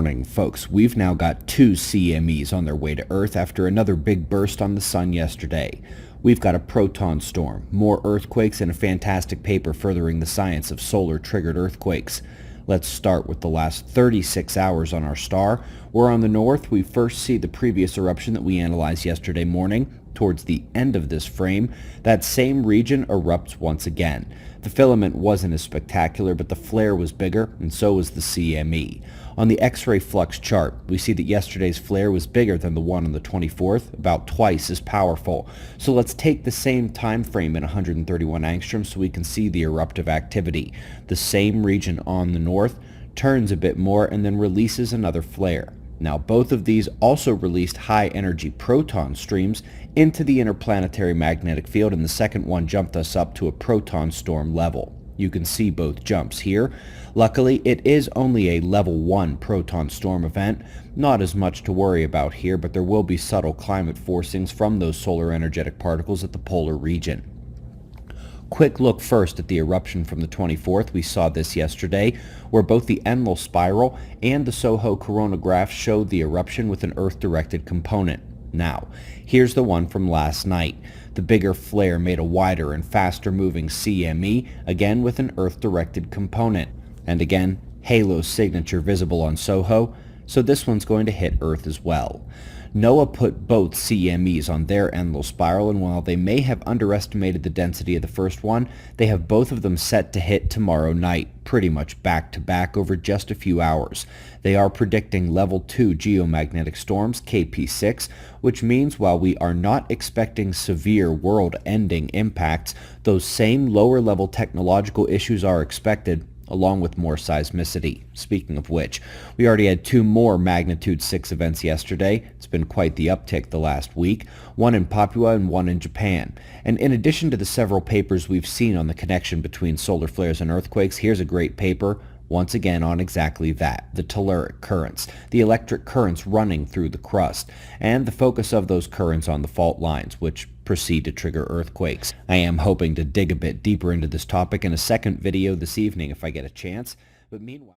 morning, folks. We've now got two CMEs on their way to Earth after another big burst on the sun yesterday. We've got a proton storm, more earthquakes, and a fantastic paper furthering the science of solar-triggered earthquakes. Let's start with the last 36 hours on our star, where on the north we first see the previous eruption that we analyzed yesterday morning. Towards the end of this frame, that same region erupts once again. The filament wasn't as spectacular, but the flare was bigger, and so was the CME. On the X-ray flux chart, we see that yesterday's flare was bigger than the one on the 24th, about twice as powerful. So let's take the same time frame in 131 angstroms so we can see the eruptive activity. The same region on the north turns a bit more and then releases another flare. Now, both of these also released high-energy proton streams into the interplanetary magnetic field, and the second one jumped us up to a proton storm level. You can see both jumps here. Luckily, it is only a level 1 proton storm event. Not as much to worry about here, but there will be subtle climate forcings from those solar energetic particles at the polar region. Quick look first at the eruption from the 24th. We saw this yesterday, where both the Enlil spiral and the SOHO coronagraph showed the eruption with an Earth-directed component. Now, here's the one from last night. The bigger flare made a wider and faster-moving CME, again with an Earth-directed component. And again, halo signature visible on SOHO, so this one's going to hit Earth as well. NOAA put both CMEs on their Enlil spiral, and while they may have underestimated the density of the first one, they have both of them set to hit tomorrow night, pretty much back-to-back over just a few hours. They are predicting level 2 geomagnetic storms, KP6, which means while we are not expecting severe world-ending impacts, those same lower-level technological issues are expected, along with more seismicity. Speaking of which, we already had two more magnitude 6 events yesterday. It's been quite the uptick the last week, one in Papua and one in Japan. And in addition to the several papers we've seen on the connection between solar flares and earthquakes, here's a great paper once again on exactly that, the telluric currents, the electric currents running through the crust, and the focus of those currents on the fault lines, which proceed to trigger earthquakes. I am hoping to dig a bit deeper into this topic in a second video this evening if I get a chance, but meanwhile...